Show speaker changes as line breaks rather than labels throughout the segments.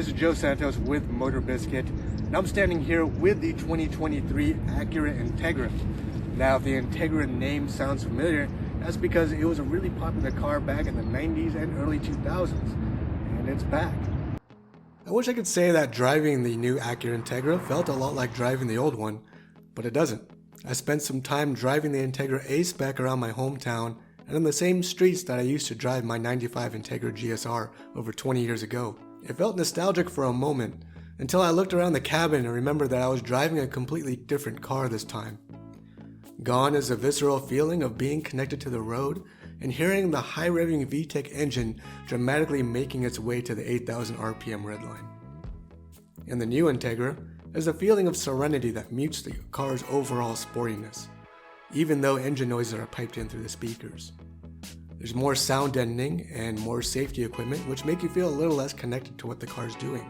this is Joe Santos with MotorBiscuit, and I'm standing here with the 2023 Acura Integra. Now, if the Integra name sounds familiar, that's because it was a really popular car back in the 90s and early 2000s, and it's back. I wish I could say that driving the new Acura Integra felt a lot like driving the old one, but it doesn't. I spent some time driving the Integra A-Spec around my hometown and on the same streets that I used to drive my 95 Integra GSR over 20 years ago. It felt nostalgic for a moment, until I looked around the cabin and remembered that I was driving a completely different car this time. Gone is the visceral feeling of being connected to the road and hearing the high-revving VTEC engine dramatically making its way to the 8,000 RPM redline. In the new Integra, there's a feeling of serenity that mutes the car's overall sportiness, even though engine noises are piped in through the speakers. There's more sound deadening and more safety equipment, which make you feel a little less connected to what the car's doing.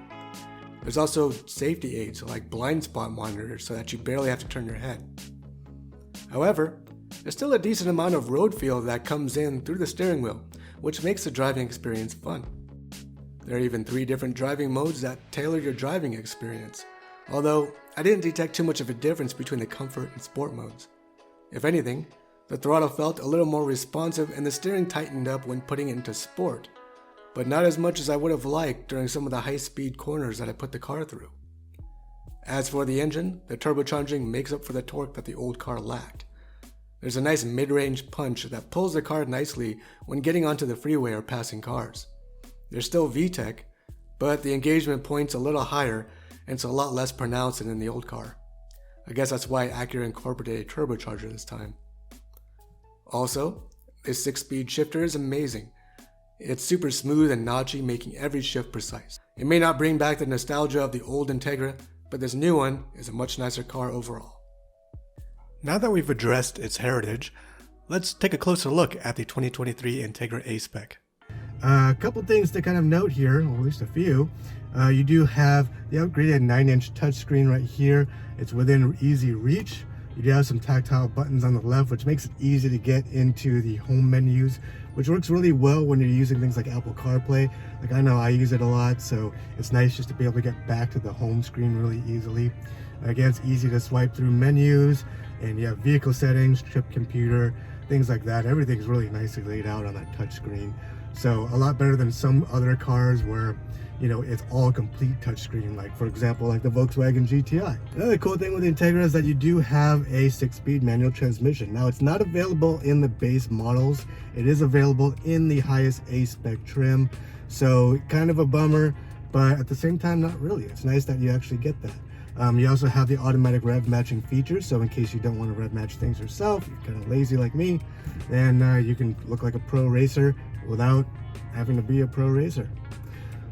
There's also safety aids like blind spot monitors so that you barely have to turn your head. However, there's still a decent amount of road feel that comes in through the steering wheel, which makes the driving experience fun. There are even 3 different driving modes that tailor your driving experience, although I didn't detect too much of a difference between the comfort and sport modes. If anything, the throttle felt a little more responsive and the steering tightened up when putting it into sport, but not as much as I would have liked during some of the high-speed corners that I put the car through. As for the engine, the turbocharging makes up for the torque that the old car lacked. There's a nice mid-range punch that pulls the car nicely when getting onto the freeway or passing cars. There's still VTEC, but the engagement point's a little higher and it's a lot less pronounced than in the old car. I guess that's why Acura incorporated a turbocharger this time. Also, this 6-speed shifter is amazing. It's super smooth and notchy, making every shift precise. It may not bring back the nostalgia of the old Integra, but this new one is a much nicer car overall. Now that we've addressed its heritage, let's take a closer look at the 2023 Integra A-Spec. A couple things to kind of note here, or at least a few. You do have the upgraded 9-inch touchscreen right here. It's within easy reach. You do have some tactile buttons on the left, which makes it easy to get into the home menus, which works really well when you're using things like Apple CarPlay. Like, I know I use it a lot, so it's nice just to be able to get back to the home screen really easily. Again, it's easy to swipe through menus, and you have vehicle settings, trip computer, things like that. Everything's really nicely laid out on that touchscreen. So a lot better than some other cars where, you know, it's all complete touchscreen, like for example, like the Volkswagen GTI. Another cool thing with the Integra is that you do have a 6-speed manual transmission. Now, it's not available in the base models. It is available in the highest A-Spec trim. So kind of a bummer, but at the same time, not really. It's nice that you actually get that. You also have the automatic rev matching feature, so in case you don't want to rev match things yourself, you're kind of lazy like me, then you can look like a pro racer without having to be a pro racer.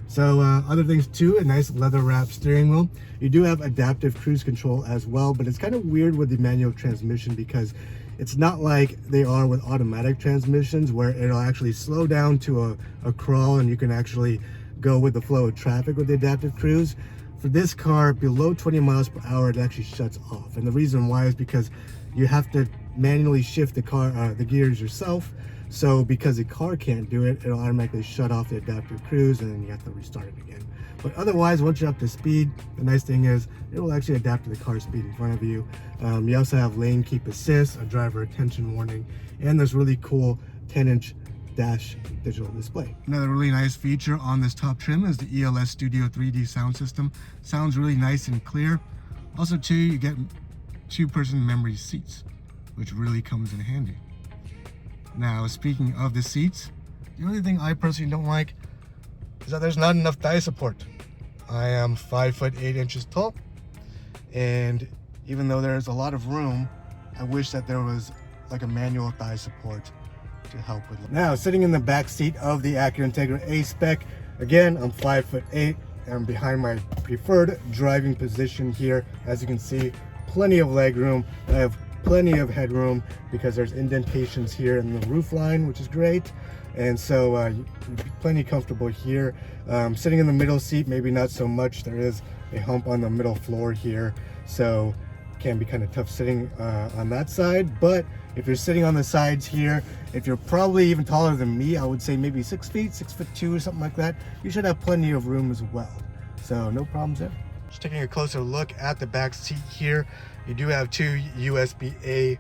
So other things too, a nice leather wrap steering wheel. You do have adaptive cruise control as well, but it's kind of weird with the manual transmission because it's not like they are with automatic transmissions where it'll actually slow down to a crawl and you can actually go with the flow of traffic with the adaptive cruise. For this car, below 20 miles per hour, it actually shuts off. And the reason why is because you have to manually shift the gears yourself. So because the car can't do it, it'll automatically shut off the adaptive cruise and then you have to restart it again. But otherwise, once you're up to speed, the nice thing is it will actually adapt to the car speed in front of you. You also have lane keep assist, a driver attention warning, and this really cool 10-inch dash digital display. Another really nice feature on this top trim is the ELS Studio 3D sound system. Sounds really nice and clear. Also too, you get 2-person memory seats, which really comes in handy. Now, speaking of the seats, the only thing I personally don't like is that there's not enough thigh support. I am 5'8" tall, and even though there's a lot of room, I wish that there was like a manual thigh support to help with it. Now, sitting in the back seat of the Acura Integra A-Spec, again, I'm 5'8", and I'm behind my preferred driving position here. As you can see, plenty of leg room. I have plenty of headroom because there's indentations here in the roof line, which is great, and so plenty comfortable here. Sitting in the middle seat, maybe not so much. There is a hump on the middle floor here, so it can be kind of tough sitting on that side. But if you're sitting on the sides here, if you're probably even taller than me, I would say maybe 6 feet, 6'2" or something like that, you should have plenty of room as well. So no problems there. Just taking a closer look at the back seat here. You do have two USB-A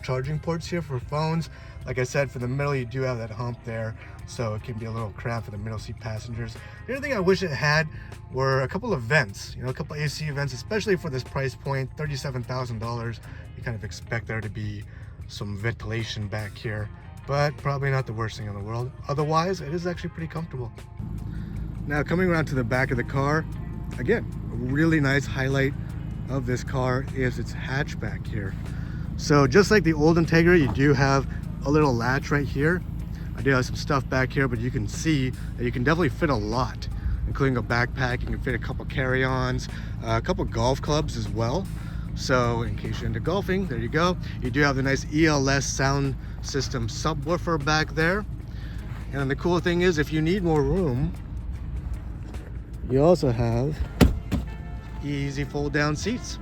charging ports here for phones. Like I said, for the middle, you do have that hump there, so it can be a little cramped for the middle seat passengers. The only thing I wish it had were a couple of vents, a couple of AC vents, especially for this price point, $37,000. You kind of expect there to be some ventilation back here, but probably not the worst thing in the world. Otherwise, it is actually pretty comfortable. Now, coming around to the back of the car, again, a really nice highlight of this car is its hatchback here. So just like the old Integra, you do have a little latch right here. I do have some stuff back here, but you can see that you can definitely fit a lot, including a backpack. You can fit a couple carry-ons, a couple golf clubs as well. So in case you're into golfing, there you go. You do have the nice ELS sound system subwoofer back there. And the cool thing is, if you need more room, you also have easy fold down seats.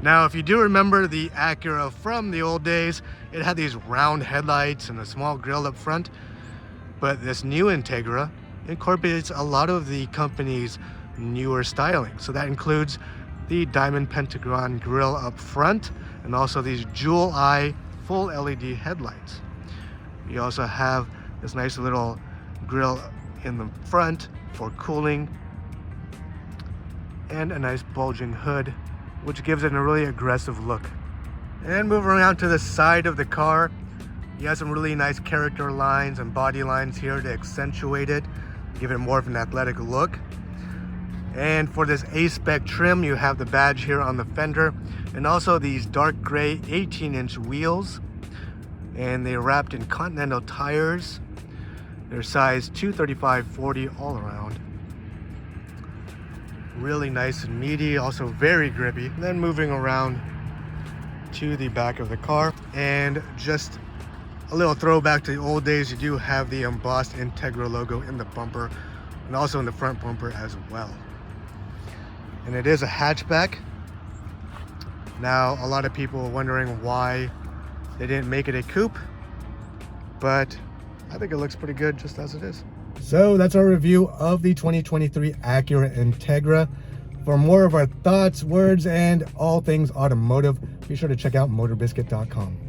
Now, if you do remember the Acura from the old days, it had these round headlights and a small grille up front. But this new Integra incorporates a lot of the company's newer styling. So that includes the diamond pentagon grille up front and also these jewel eye full LED headlights. You also have this nice little grille in the front for cooling and a nice bulging hood, which gives it a really aggressive look. And moving around to the side of the car, you have some really nice character lines and body lines here to accentuate it, give it more of an athletic look. And for this A-Spec trim, you have the badge here on the fender, and also these dark gray 18-inch wheels, and they're wrapped in Continental tires. They're size 235/40 all around. Really nice and meaty, also very grippy. And then moving around to the back of the car, and just a little throwback to the old days, you do have the embossed Integra logo in the bumper and also in the front bumper as well. And it is a hatchback. Now, a lot of people are wondering why they didn't make it a coupe, but I think it looks pretty good just as it is. So that's our review of the 2023 Acura Integra. For more of our thoughts, words, and all things automotive, be sure to check out MotorBiscuit.com.